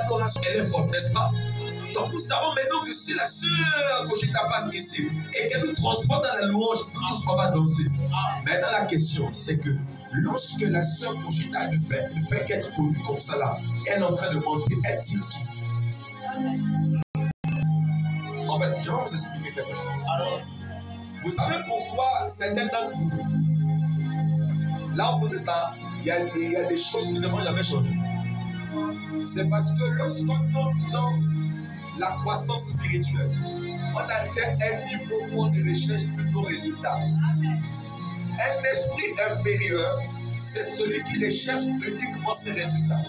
l'adoration, elle est forte, n'est-ce pas? Donc nous savons maintenant que si la sœur Koshita passe ici et qu'elle nous transporte dans la louange, nous tous on va danser. Maintenant la question, c'est que lorsque la sœur Koshita ne fait qu'être connue comme ça là, elle est en train de monter, elle tire qui? En fait, je vais vous expliquer quelque chose. Vous savez pourquoi certains d'entre vous, là où vous êtes là, il y a des choses qui ne vont jamais changer. C'est parce que lorsqu'on entre dans la croissance spirituelle, on atteint un niveau où on ne recherche plus nos résultats. Un esprit inférieur, c'est celui qui recherche uniquement ses résultats.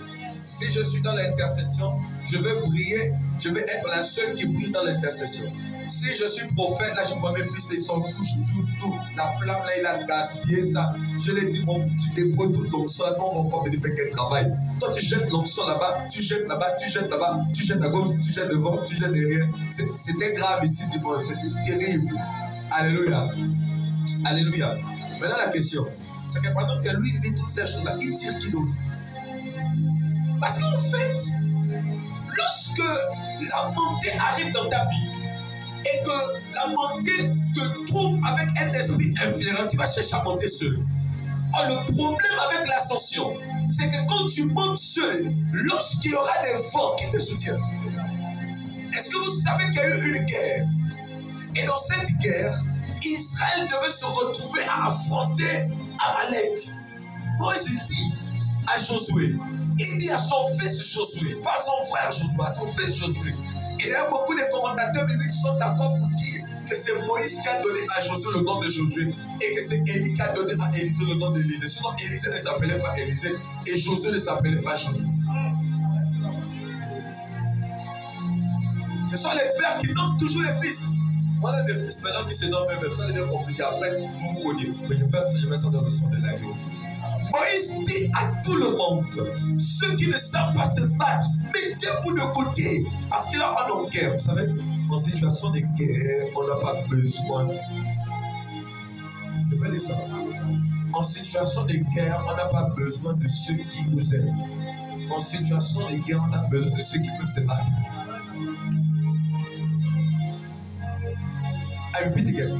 Si je suis dans l'intercession, je vais briller, je vais être la seule qui brille dans l'intercession. Si je suis prophète, là je vois mes fils, ils sont tout. La flamme là, il a gaspillé ça. Je lui ai dit, mon fils, tu déposes toute l'onction là, non, mon corps ne fait qu'un travail. Toi, tu jettes l'onction là-bas, tu jettes là-bas, tu jettes là-bas, tu jettes à gauche, tu jettes devant, tu jettes derrière. C'était grave ici, dimanche, c'était terrible. Alléluia. Alléluia. Maintenant, la question, c'est que pendant que lui, il vit toutes ces choses-là, il tire qui d'autre? Parce qu'en fait, lorsque la montée arrive dans ta vie, et que la montée te trouve avec un esprit inférieur, tu vas chercher à monter seul. Or, le problème avec l'ascension, c'est que quand tu montes seul, lorsqu'il y aura des vents qui te soutiennent, est-ce que vous savez qu'il y a eu une guerre? Et dans cette guerre, Israël devait se retrouver à affronter Amalek. Moïse dit à Josué, il dit à son fils Josué, pas à son frère Josué, à son fils Josué. Et d'ailleurs, beaucoup de commentateurs bibliques sont d'accord pour dire que c'est Moïse qui a donné à Josué le nom de Josué et que c'est Élie qui a donné à Élisée le nom d'Élisée. Sinon, Élisée ne s'appelait pas Élisée et Josué ne s'appelait pas Josué. Ce sont les pères qui nomment toujours les fils. On a des fils maintenant qui se nomment eux-mêmes. Ça devient compliqué. Après, vous vous connaissez. Mais je mets ça dans le son de l'agneau. Moïse dit à tout le monde, ceux qui ne savent pas se battre, mettez-vous de côté. Parce que là, on est en guerre. Vous savez, en situation de guerre, on n'a pas besoin. Je vais dire ça. En situation de guerre, on n'a pas besoin de ceux qui nous aiment. En situation de guerre, on a besoin de ceux qui peuvent se battre. I repeat again.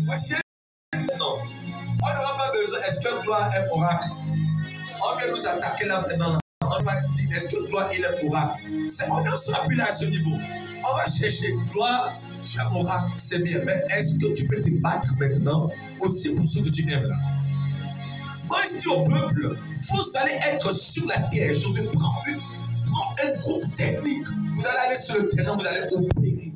Voici non. On n'aura pas besoin. Est-ce que toi est oracle? On vient nous attaquer là maintenant. On va dire est-ce que toi il est oracle? On ne sera plus là à ce niveau. On va chercher toi, tu es oracle, c'est bien. Mais est-ce que tu peux te battre maintenant aussi pour ceux que tu aimes là? Moi je dis au peuple, vous allez être sur la terre. Je vais prendre un groupe technique. Vous allez aller sur le terrain, vous allez opérer.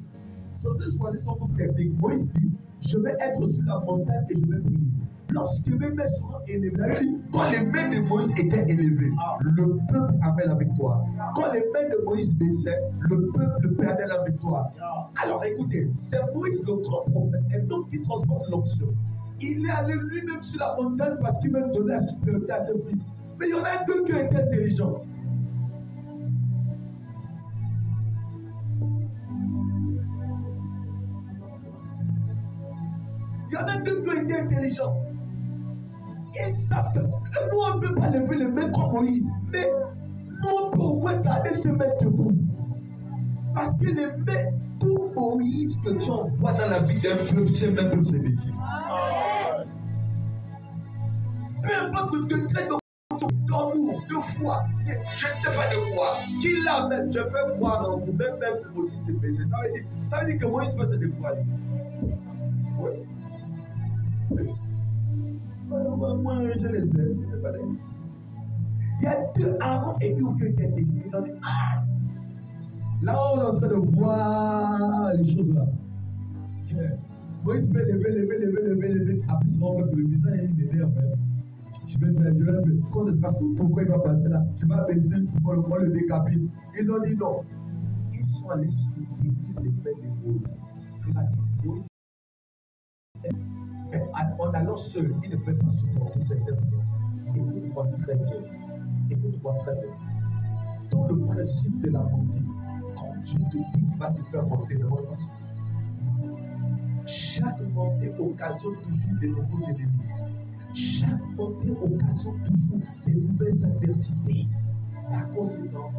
Josué choisit son groupe technique. Moïse dit, je vais être sur la montagne et je vais prier. Lorsque mes mains seront élevées, quand les mains de Moïse étaient élevées, le peuple avait la victoire. Quand les mains de Moïse baissaient, le peuple perdait la victoire. Alors écoutez, c'est Moïse le grand prophète, un homme qui transporte l'onction. Il est allé lui-même sur la montagne parce qu'il veut donner la supériorité à ses fils. Mais il y en a deux qui ont été intelligents. Il y en a deux qui ont été intelligents. Ils savent que nous, on ne peut pas lever les mains comme Moïse. Mais nous, on peut au moins garder ses mains debout. Parce que les mains, tout Moïse que tu envoies dans la vie d'un peuple, ces mains peuvent se baisser. Peu importe le degré d'amour, de foi, je ne sais pas de quoi, qui l'amène, je peux voir en vous, même pour aussi se baisser. Ça veut dire que Moïse peut se décourager. Oui. Moi, je les aime. Il y a deux Aaron et Hur qui étaient intelligents. Ils ont dit, ah! Là, on est en train de voir les choses là. Moïse peut lever. Après, c'est mon le visage, il m'énerve. Je vais faire. Quand ça se passe, pourquoi il va passer là? Tu vas baisser pour qu'on le décapite. Ils ont dit non. Ils sont allés soutenir les mains de Moïse. Mais en allant seul, il ne peut pas supporter certaines choses. Écoute-moi très bien. Dans le principe de la montée, quand Dieu te dit qu'il va te faire monter, ne monte pas seul. Chaque montée occasionne toujours de nouveaux ennemis. Chaque montée occasionne toujours de nouvelles adversités. Par conséquent,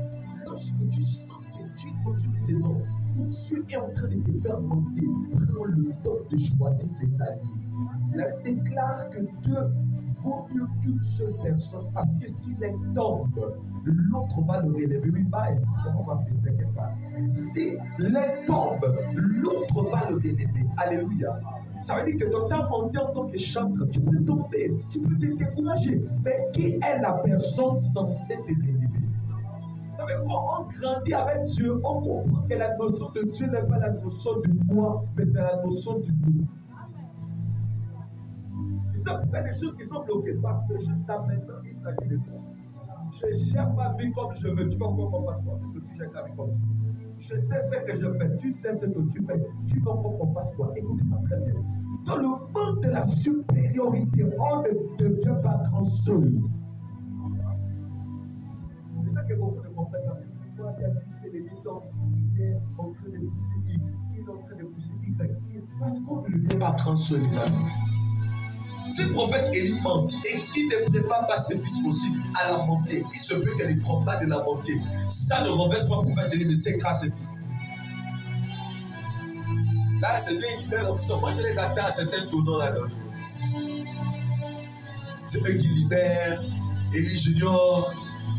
lorsque tu sens que tu es dans une saison où Dieu est en train de te faire monter, prends le temps de choisir tes alliés. La Bible déclare que Dieu vaut mieux qu'une seule personne, parce que s'il est tombe, l'autre va le relever. Oui, bye. Comment on va faire? T'inquiète pas. Si l'un tombe, l'autre va le relever. Alléluia. Ça veut dire que dans ta montée en tant que chantre, tu peux tomber, tu peux te décourager. Mais qui est la personne censée te relever? Vous savez, quand on grandit avec Dieu, on comprend que la notion de Dieu n'est pas la notion du moi, mais c'est la notion du nous. Tu sais, pour faire des choses qui sont bloquées, parce que jusqu'à maintenant, il s'agit de toi. Je ne gère ma vie comme je veux. Tu vas encore qu'on fasse quoi? Parce que tu gères ta vie comme tu veux. Je sais ce que je fais. Tu sais ce que tu fais. Tu vas encore qu'on fasse quoi? Écoutez-moi très bien. Dans le monde de la supériorité, on ne devient pas grand seul. C'est ça que beaucoup ne comprennent pas. Pourquoi il a dit c'est les temps, il est en train de pousser X, il est en train de pousser Y. Parce qu'on ne devient pas grand seul, les amis. Si le prophète Élie ment et qu'il ne prépare pas ses fils aussi à la montée, il se peut que les combats de la montée, ça ne renverse pas le prophète Élie, mais s'écrase ses fils. Là, c'est bien, ils libèrent l'onction. Moi, je les attends à certains tournants là-dedans. C'est eux qui libèrent. Élie Junior,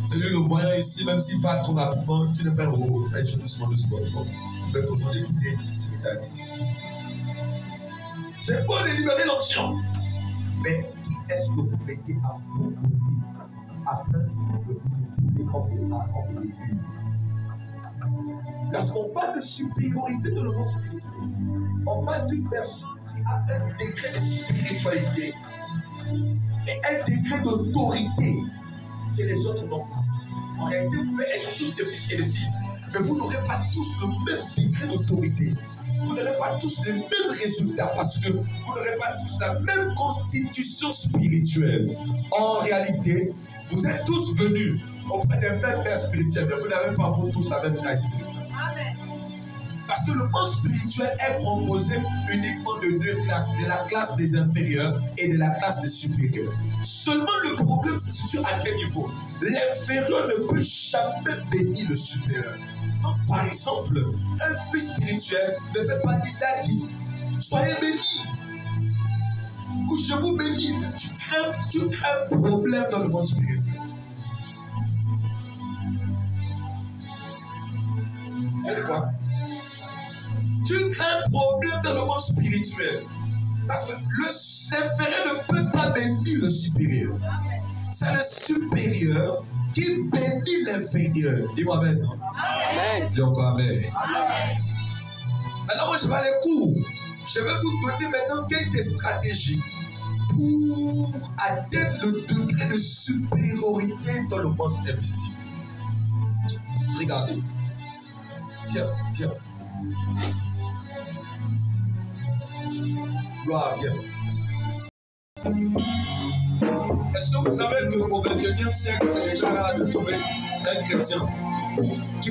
c'est lui le voyant ici, même s'il part trop rapidement, tu ne peux pas faire doucement. Tu peux toujours l'écouter, ce que tu as dit. C'est bon de libérer l'onction. Mais qui est-ce que vous mettez à vos côtés afin de vous épauler comme des parents et des buts? Lorsqu'on parle de supériorité dans le monde spirituel, on parle d'une personne qui a un degré de spiritualité et un degré d'autorité que les autres n'ont pas. En réalité, vous pouvez être tous des fils et des filles, mais vous n'aurez pas tous le même degré d'autorité. Vous n'aurez pas tous les mêmes résultats parce que vous n'aurez pas tous la même constitution spirituelle. En réalité, vous êtes tous venus auprès des mêmes pères spirituels, mais vous n'avez pas vous tous la même taille spirituelle. Parce que le monde spirituel est composé uniquement de deux classes, de la classe des inférieurs et de la classe des supérieurs. Seulement le problème se situe à quel niveau? L'inférieur ne peut jamais bénir le supérieur. Donc, par exemple, un fils spirituel ne peut pas dire Daddy, soyez bénis. Ou je vous bénis. Tu crées un problème dans le monde spirituel. Vous voyez quoi? Tu crées un problème dans le monde spirituel. Parce que l'inférieur ne peut pas bénir le supérieur. C'est le supérieur qui bénit l'inférieur. Dis-moi amen. Amen. Dis encore amen. Amen. Maintenant, moi, je vais aller court. Je vais vous donner maintenant quelques stratégies pour atteindre le degré de supériorité dans le monde invisible. Regardez. Viens. Gloire, viens. Est-ce que vous savez qu'au XXIe siècle, c'est déjà rare de trouver un chrétien qui